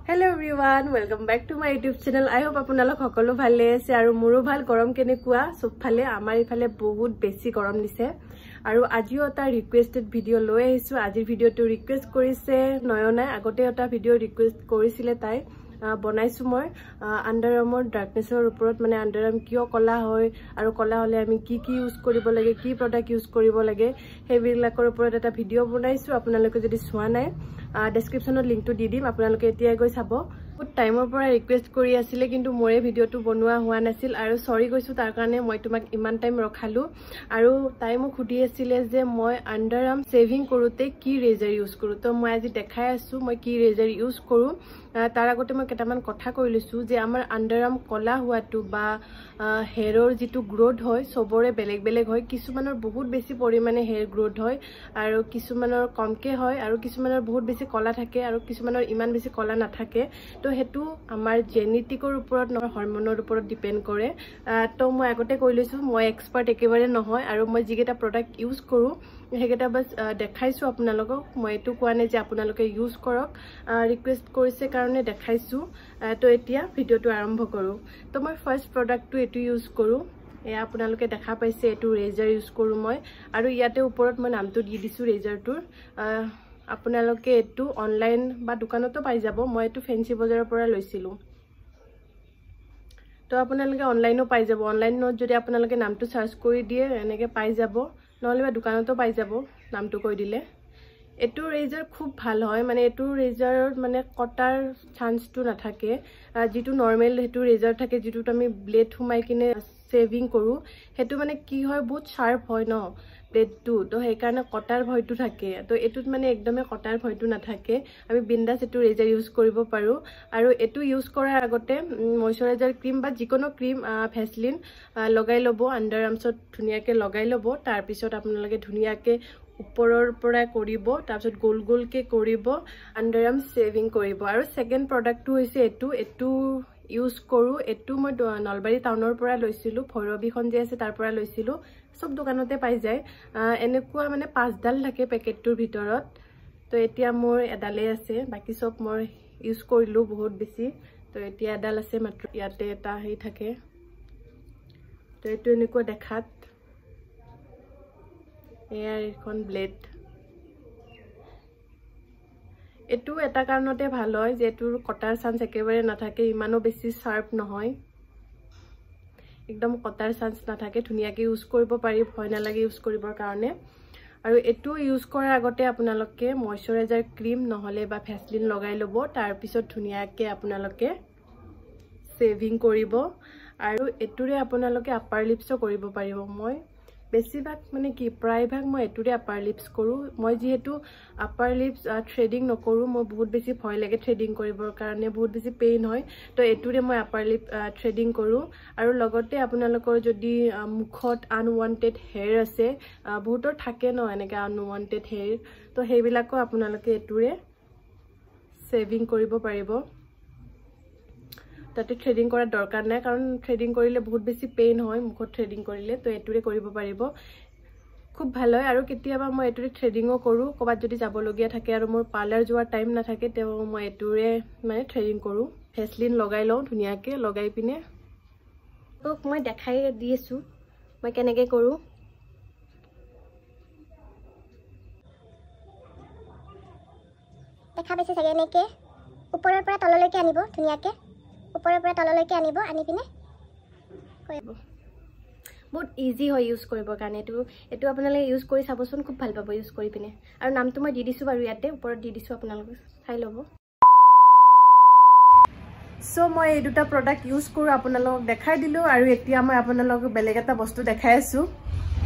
Hello everyone, welcome back to my YouTube channel. I hope আপোনালোক সকলো ভালে আছে আৰু মোৰো ভাল গৰম কেনেকুৱা সব ফালে আমাৰ ইফালে বহুত বেছি গৰম দিছে আৰু আজিও এটা ৰিকুৱেষ্টেড ভিডিও লৈ আহিছো আজিৰ ভিডিওটো ৰিকুৱেষ্ট কৰিছে নয়না আগতে এটা ভিডিও ৰিকুৱেষ্ট কৰিছিলে তাই বনাইছো মই আন্ডাৰআৰ্মৰ ডাৰ্কনেছৰ ওপৰত মানে আন্ডাৰআৰ্ম কিয় কলা হয় আৰু কলা হলে আমি কি ইউজ কৰিব লাগে কি প্ৰডাক্ট ইউজ কৰিব লাগে হেভিলাকৰ ওপৰত এটা ভিডিও বনাইছো আপোনালোকে যদি চোৱা নাই ডেসক্ৰিপশনত লিংকটো দি দিম আপোনালোকে এতিয়া গৈ চাব বহুত টাইমৰ পৰা ৰিকুৱেষ্ট কৰি আছিল কিন্তু মোৰে ভিডিওটো বনোৱা হোৱা নাছিল আৰু সৰি কৈছো তাৰ কাৰণে মই তোমাক ইমান টাইম ৰখালো আৰু তাই মোক খুদি আছিল যে মই আন্ডাৰআৰ্ম সেভিং কৰোতে কি ৰেজাৰ ইউজ কৰো তো মই আজি দেখাই আছো মই কি ৰেজাৰ ইউজ কৰো তাৰ আগতে মই কেটামান কথা কৈ লৈছো যে আমাৰ আন্ডাৰআৰ্ম কলা হোৱাটো বা হেয়াৰৰ যেটো গ্ৰোথ হয় সবৰে বেলেগ বেলেগ হয় কিছুমানৰ বহুত বেছি পৰিমাণে হেয়াৰ গ্ৰোথ হয় আৰু কিছুমানৰ কমকে হয় আৰু কিছুমানৰ বহুত বেছি কলা থাকে আৰু কিছুমানৰ ইমান বেছি কলা নাথাকে তো হেতু আমাৰ জেনেটিকৰ ওপৰত ন হৰমনৰ ওপৰত ডিপেন্ড কৰে তো মই আগতে কৈ লৈছো মই এক্সপাৰ্ট একেবাৰে নহয় আৰু মই যিকেটা প্ৰডাক্ট ইউজ কৰো হেগেটা বাস দেখাইছো আপোনালোকক মই এটো কোৱা নাই যে আপোনালোকে ইউজ কৰক ৰিকুৱেষ্ট কৰিছে কাৰণে দেখাইছো তো এতিয়া ভিডিওটো আৰম্ভ কৰো তো মই ফাৰ্স্ট প্ৰডাক্টটো এটো ইউজ কৰো এ আপোনালোকে দেখা পাইছে এটো ৰেজাৰ ইউজ কৰো মই আৰু ইয়াতে ওপৰত মই নামটো দি দিছো ৰেজাৰটোৰ আপোনালোকে এটো অনলাইন বা দোকানতো পাই যাব মই এটো ফেন্সি বজাৰৰ পৰা লৈছিলো তো আপোনালোকে অনলাইনও পাই যাব অনলাইনত যদি আপোনালোকে নামটো সাৰ্চ কৰি দিয়ে এনেকে পাই যাব নহলে বা দোকানতো পাই যাব নামটো কৈ দিলে এটো ৰেজাৰ খুব ভাল হয় মানে এটো ৰেজাৰৰ মানে কটাৰ চান্সটো নাথাকে যেটো নৰমাল হেতু ৰেজাৰ থাকে যেটো আমি ব্লেড হুমাই কিনে সেভিং কৰো হেতু মানে কি হয় বহুত শাৰ্প হয় ন ব্লেডটো তো সেই কাৰণে কটাৰ ভয়টো থাকে তো এটুত মানে একদমে কটাৰ ভয়টো নাথাকে আমি বিন্দাস এটো ৰেজাৰ ইউজ কৰিব পাৰো আৰু এটো ইউজ কৰাৰ আগতে ময়শ্চাৰাইজাৰ ক্ৰীম বা যিকোনো ক্ৰীম ভেসলিন লগাই লব আন্ডাৰআৰ্মছত ধুনিয়াকে লগাই লব তাৰ পিছত আপোনালোকে ধুনিয়াকে উপৰৰ পৰা কৰিব তাৰ পিছত গোল গোলকে কৰিব আন্ডাৰআৰ্ম সেভিং কৰিব আৰু সেকেন্ড প্ৰডাক্টটো হৈছে এটো ইউজ কৰো এটো মই নলবাৰী টাউনৰ পৰা লৈছিলো ভৈৰৱীখন যে আছে তাৰ পৰা লৈছিলো সব দোকানতে পাই যায় এনেকুৱা মানে 5 ডাল থাকে পেকেটটোৰ ভিতৰত তো এতিয়া মোৰ এডালে আছে বাকি সব মই ইউজ কৰিলো বহুত বেছি তো এতিয়া এডাল আছে মাত্ৰ ইয়াতে এটা হেই থাকে তো এটো এনেকুৱা দেখাত এয়াৰ এখন ব্লেড এটো এটা কাৰণতে ভাল হয় যে এটোৰ কটাৰ চান্স একেবাৰে নাথাকে ইমানো বেছি শাৰ্প নহয় একদম কটাৰ চান্স নাথাকে ধুনিয়াকে ইউজ কৰিব পাৰি ভয় নালাগে ইউজ কৰিবৰ কাৰণে আৰু এটো ইউজ কৰাৰ আগতে আপোনালোকে ময়শ্চাৰাইজাৰ ক্ৰীম নহলে বা ভেসলিন লগাই লব তাৰ পিছত ধুনিয়াকে আপোনালোকে সেভিং কৰিব আৰু এটোৰে আপোনালোকে আপাৰ লিপসও কৰিব পাৰিব মই বেছিভাগ মানে কি প্ৰায়ভাগ মই এটোৰে আপাৰ লিপস কৰো মই যেহেতু আপাৰ লিপস থ্ৰেডিং নকৰো মই বহুত বেছি ভয় লাগে থ্ৰেডিং কৰিবৰ কাৰণে বহুত বেছি পেইন হয় তো এটোৰে মই আপাৰ লিপ থ্ৰেডিং কৰো আৰু লগতে আপোনালোকৰ যদি মুখত আনৱান্টেড হেয়াৰ আছে বহুতৰ থাকে ন এনেকা আনৱান্টেড হেয়াৰ তো হেইবিলাকো আপোনালোকে এটোৰে সেভিং কৰিব পাৰিব তাতে থ্ৰেডিং কৰাৰ দৰকাৰ নাই কাৰণ থ্ৰেডিং কৰিলে বহুত বেছি পেইন হয় মুখত থ্ৰেডিং কৰিলে তো এটোৰে কৰিব পাৰিব খুব ভাল হয় আৰু কেতিয়াবা মই এটোৰে থ্ৰেডিংও কৰো কবাত যদি যাব লগিয়া থাকে আৰু মোৰ পাৰ্লাৰ যোৱাৰ টাইম নাথাকে তেও মই এটোৰে মানে থ্ৰেডিং কৰো ভেসলিন লগাই লও ধুনিয়াকে লগাই পিনে তোক মই দেখাই দিয়েছো মই কেনেকে কৰো দেখা পাইছে চাগে নেকে ওপৰৰ পৰা তললৈকে আনিব ধুনিয়াকে ওপৰৰ পৰা তললৈকে আনিব আনি পিনে কৰিব বহুত ইজি হয় ইউজ কৰিবৰ কাৰণে এটো আপোনালোকে ইউজ কৰি চাবচোন খুব ভাল পাব ইউজ কৰি পিনে আৰু নামটো মই দি দিছো বাৰু ইয়াতে ওপৰত দি দিছো আপোনালোকে চাই লব সো মই এই দুটা প্ৰডাক্ট ইউজ কৰো আপোনালোকক দেখাই দিলো আৰু এতিয়া মই আপোনালোকক বেলেগ এটা বস্তু দেখাই আছো